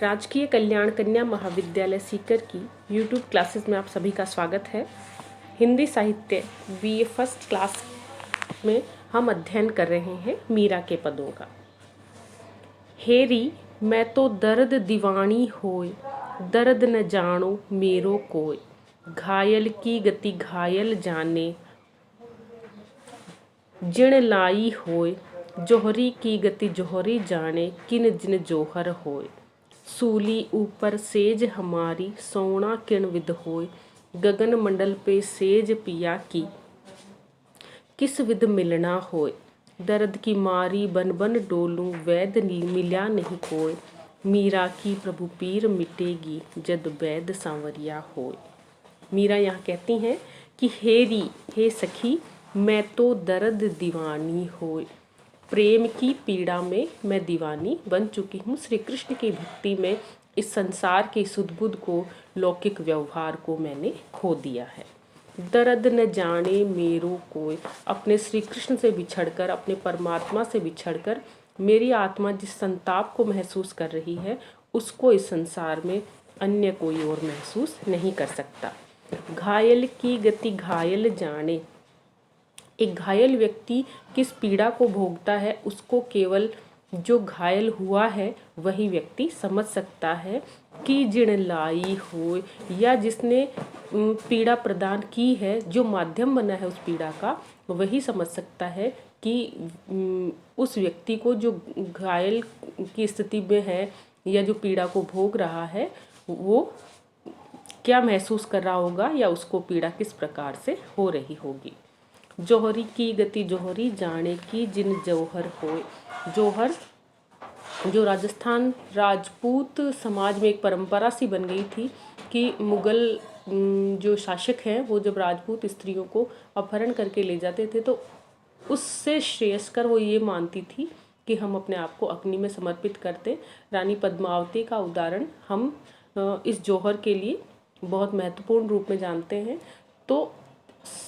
राजकीय कल्याण कन्या महाविद्यालय सीकर की यूट्यूब क्लासेस में आप सभी का स्वागत है। हिंदी साहित्य बीए फर्स्ट क्लास में हम अध्ययन कर रहे हैं मीरा के पदों का। हेरी मैं तो दर्द दीवानी होए, दर्द न जानो मेरो कोय, घायल की गति घायल जाने, जिण लाई होए, जोहरी की गति जोहरी जाने, किन जिन जोहर होए। सूली ऊपर सेज हमारी, सोना किण विद होए, गगन मंडल पे सेज पिया की, किस विद मिलना होए। दर्द की मारी बन बन डोलूं, वैद मिल्या नहीं कोय, मीरा की प्रभु पीर मिटेगी, जद वैद सांवरिया होए। मीरा यहाँ कहती हैं कि हेरी हे सखी, मैं तो दर्द दीवानी होए, प्रेम की पीड़ा में मैं दीवानी बन चुकी हूँ। श्री कृष्ण की भक्ति में इस संसार के सुध-बुध को, लौकिक व्यवहार को मैंने खो दिया है। दर्द न जाने मेरो कोय, अपने श्री कृष्ण से बिछड़कर, अपने परमात्मा से बिछड़कर मेरी आत्मा जिस संताप को महसूस कर रही है, उसको इस संसार में अन्य कोई और महसूस नहीं कर सकता। घायल की गति घायल जाने, एक घायल व्यक्ति किस पीड़ा को भोगता है उसको केवल जो घायल हुआ है वही व्यक्ति समझ सकता है। कि जिण लाई हो, या जिसने पीड़ा प्रदान की है, जो माध्यम बना है उस पीड़ा का, वही समझ सकता है कि उस व्यक्ति को जो घायल की स्थिति में है या जो पीड़ा को भोग रहा है वो क्या महसूस कर रहा होगा या उसको पीड़ा किस प्रकार से हो रही होगी। जौहरी की गति जौहरी जाने, की जिन जौहर होए। जौहर जो राजस्थान राजपूत समाज में एक परंपरा सी बन गई थी कि मुगल जो शासक हैं वो जब राजपूत स्त्रियों को अपहरण करके ले जाते थे तो उससे श्रेयस्कर वो ये मानती थी कि हम अपने आप को अग्नि में समर्पित करते। रानी पद्मावती का उदाहरण हम इस जौहर के लिए बहुत महत्वपूर्ण रूप में जानते हैं। तो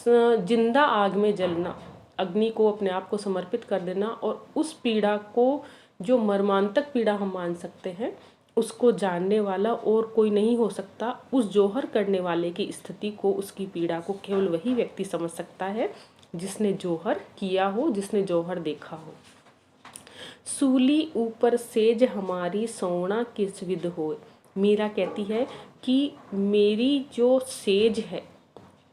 जिंदा आग में जलना, अग्नि को अपने आप को समर्पित कर देना और उस पीड़ा को, जो मर्मांतक पीड़ा हम मान सकते हैं, उसको जानने वाला और कोई नहीं हो सकता। उस जौहर करने वाले की स्थिति को, उसकी पीड़ा को केवल वही व्यक्ति समझ सकता है जिसने जौहर किया हो, जिसने जौहर देखा हो। सूली ऊपर सेज हमारी, सोना किस विद होए। मीरा कहती है कि मेरी जो सेज है,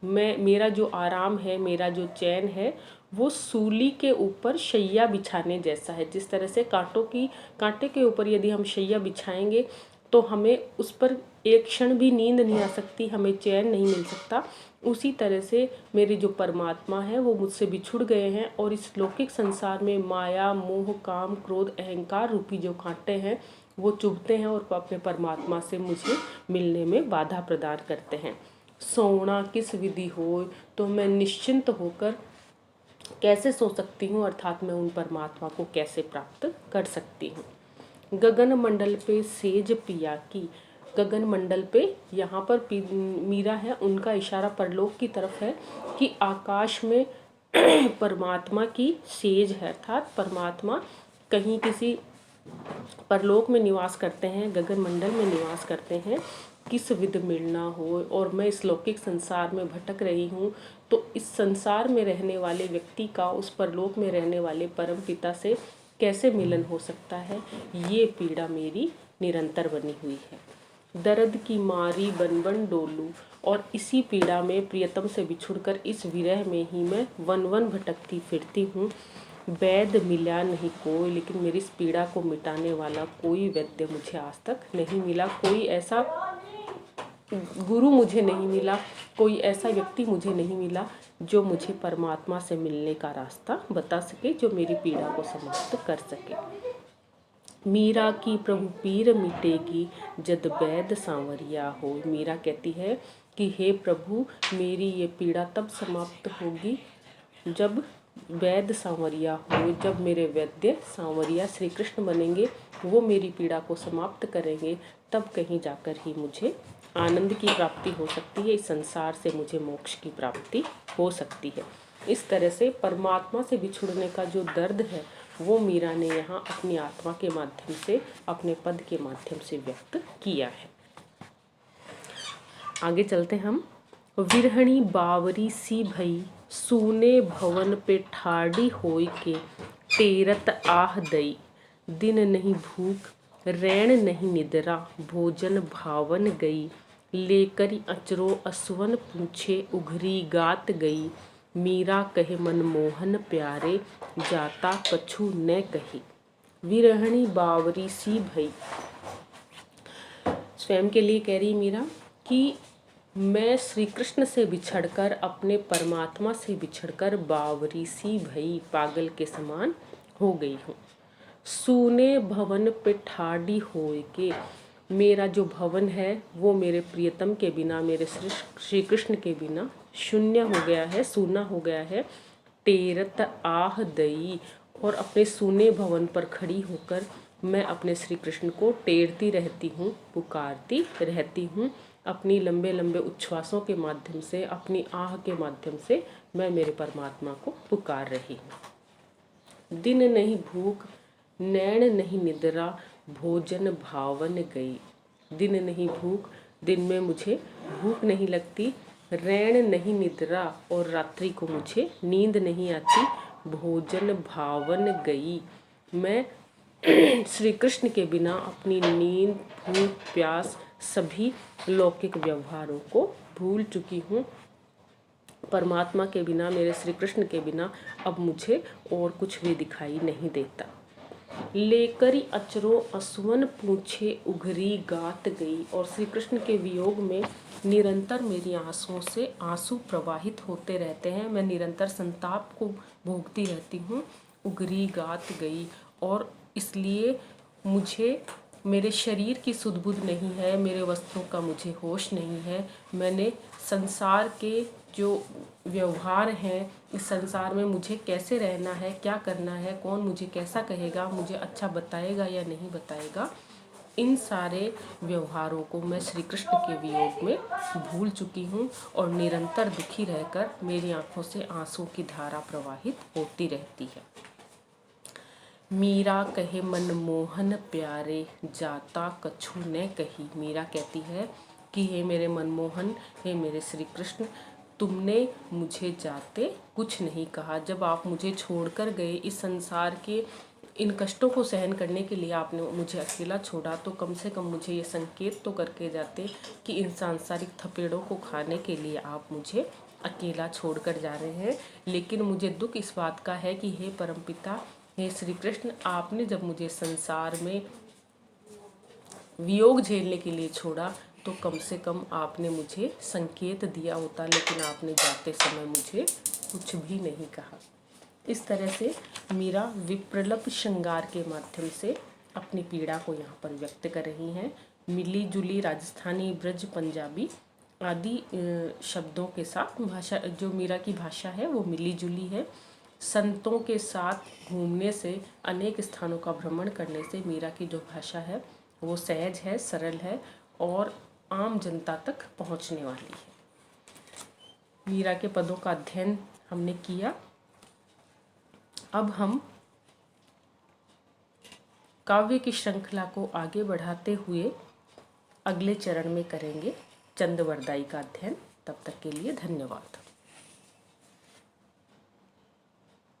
मेरा जो आराम है, मेरा जो चैन है, वो सूली के ऊपर शैया बिछाने जैसा है। जिस तरह से कांटे के ऊपर यदि हम शैया बिछाएंगे तो हमें उस पर एक क्षण भी नींद नहीं आ सकती, हमें चैन नहीं मिल सकता। उसी तरह से मेरे जो परमात्मा है वो मुझसे बिछुड़ गए हैं और इस लौकिक संसार में माया, मोह, काम, क्रोध, अहंकार रूपी जो कांटे हैं वो चुभते हैं और अपने परमात्मा से मुझे मिलने में बाधा प्रदान करते हैं। सोना किस विधि हो, तो मैं निश्चिंत होकर कैसे सो सकती हूँ, अर्थात मैं उन परमात्मा को कैसे प्राप्त कर सकती हूँ। गगन मंडल पे सेज पिया की, गगन मंडल पे यहाँ पर मीरा है, उनका इशारा परलोक की तरफ है कि आकाश में परमात्मा की सेज है, अर्थात परमात्मा कहीं किसी परलोक में निवास करते हैं, गगन मंडल में निवास करते हैं। किस विध मिलना हो, और मैं इस लौकिक संसार में भटक रही हूँ, तो इस संसार में रहने वाले व्यक्ति का उस परलोक में रहने वाले परम पिता से कैसे मिलन हो सकता है, ये पीड़ा मेरी निरंतर बनी हुई है। दर्द की मारी बन बन डोलूं, और इसी पीड़ा में प्रियतम से बिछुड़कर इस विरह में ही मैं वन वन भटकती फिरती हूँ। वैद मिला नहीं कोई, लेकिन मेरी इस पीड़ा को मिटाने वाला कोई वैद्य मुझे आज तक नहीं मिला, कोई ऐसा गुरु मुझे नहीं मिला, कोई ऐसा व्यक्ति मुझे नहीं मिला जो मुझे परमात्मा से मिलने का रास्ता बता सके, जो मेरी पीड़ा को समाप्त कर सके। मीरा की प्रभु पीर मिटेगी, जद वैद सांवरिया हो। मीरा कहती है कि हे प्रभु, मेरी ये पीड़ा तब समाप्त होगी जब वैद सांवरिया हो, जब मेरे वैद्य सांवरिया श्री कृष्ण बनेंगे, वो मेरी पीड़ा को समाप्त करेंगे, तब कहीं जाकर ही मुझे आनंद की प्राप्ति हो सकती है, इस संसार से मुझे मोक्ष की प्राप्ति हो सकती है। इस तरह से परमात्मा से बिछुड़ने का जो दर्द है वो मीरा ने यहाँ अपनी आत्मा के माध्यम से, अपने पद के माध्यम से व्यक्त किया है। आगे चलते हम। विरहणी बावरी सी भई, सूने भवन पे ठाड़ी होय के, टेरत आह दई। दिन नहीं भूख, रैन नहीं निद्रा, भोजन भावन गई। लेकरी अचरो असवन पूछे, उघरी गात गई। मीरा कहे मनमोहन प्यारे, जाता कछु न कही। विरहणी बावरी सी भई, स्वयं के लिए कह रही मीरा कि मैं श्री कृष्ण से बिछड़कर, अपने परमात्मा से बिछड़कर बावरी सी भई, पागल के समान हो गई हूँ। सूने भवन पे ठाड़ी होए के, मेरा जो भवन है वो मेरे प्रियतम के बिना, मेरे श्री कृष्ण के बिना शून्य हो गया है, सूना हो गया है। टेरत आह दई, और अपने सूने भवन पर खड़ी होकर मैं अपने श्री कृष्ण को टेरती रहती हूँ, पुकारती रहती हूँ। अपनी लंबे लंबे उच्छ्वासों के माध्यम से, अपनी आह के माध्यम से मैं मेरे परमात्मा को पुकार रही हूँ। दिन नहीं भूख, नैन नहीं निद्रा, भोजन भावन गई। दिन नहीं भूख, दिन में मुझे भूख नहीं लगती, रैन नहीं निद्रा, और रात्रि को मुझे नींद नहीं आती, भोजन भावन गई। मैं श्री कृष्ण के बिना अपनी नींद, भूख, प्यास, सभी लौकिक व्यवहारों को भूल चुकी हूँ। परमात्मा के बिना, मेरे श्री कृष्ण के बिना अब मुझे और कुछ भी दिखाई नहीं देता। लेकरी अचरो असवन पूछे, उघरी गात गई। और श्री कृष्ण के वियोग में निरंतर मेरी आंसुओं से आंसू प्रवाहित होते रहते हैं। मैं निरंतर संताप को भोगती रहती हूँ। उघरी गात गई, और इसलिए मुझे, मेरे शरीर की सुध-बुध नहीं है, मेरे वस्त्रों का मुझे होश नहीं है। मैंने संसार के जो व्यवहार हैं, इस संसार में मुझे कैसे रहना है, क्या करना है, कौन मुझे कैसा कहेगा, मुझे अच्छा बताएगा या नहीं बताएगा, इन सारे व्यवहारों को मैं श्री कृष्ण के वियोग में भूल चुकी हूँ। और निरंतर दुखी रहकर मेरी आंखों से आंसू की धारा प्रवाहित होती रहती है। मीरा कहे मनमोहन प्यारे, जाता कछु न कही। मीरा कहती है कि हे मेरे मनमोहन, हे मेरे श्री कृष्ण, तुमने मुझे जाते कुछ नहीं कहा। जब आप मुझे छोड़कर गए, इस संसार के इन कष्टों को सहन करने के लिए आपने मुझे अकेला छोड़ा, तो कम से कम मुझे ये संकेत तो करके जाते कि इन सांसारिक थपेड़ों को खाने के लिए आप मुझे अकेला छोड़कर जा रहे हैं। लेकिन मुझे दुख इस बात का है कि हे परमपिता, हे श्री कृष्ण, आपने जब मुझे संसार में वियोग झेलने के लिए छोड़ा, तो कम से कम आपने मुझे संकेत दिया होता, लेकिन आपने जाते समय मुझे कुछ भी नहीं कहा। इस तरह से मीरा विप्रलप श्रृंगार के माध्यम से अपनी पीड़ा को यहाँ पर व्यक्त कर रही हैं। मिली जुली राजस्थानी, ब्रज, पंजाबी आदि शब्दों के साथ भाषा, जो मीरा की भाषा है वो मिली जुली है। संतों के साथ घूमने से, अनेक स्थानों का भ्रमण करने से मीरा की जो भाषा है वो सहज है, सरल है और आम जनता तक पहुंचने वाली है। मीरा के पदों का अध्ययन हमने किया। अब हम काव्य की श्रृंखला को आगे बढ़ाते हुए अगले चरण में करेंगे चंदवरदाई का अध्ययन। तब तक के लिए धन्यवाद।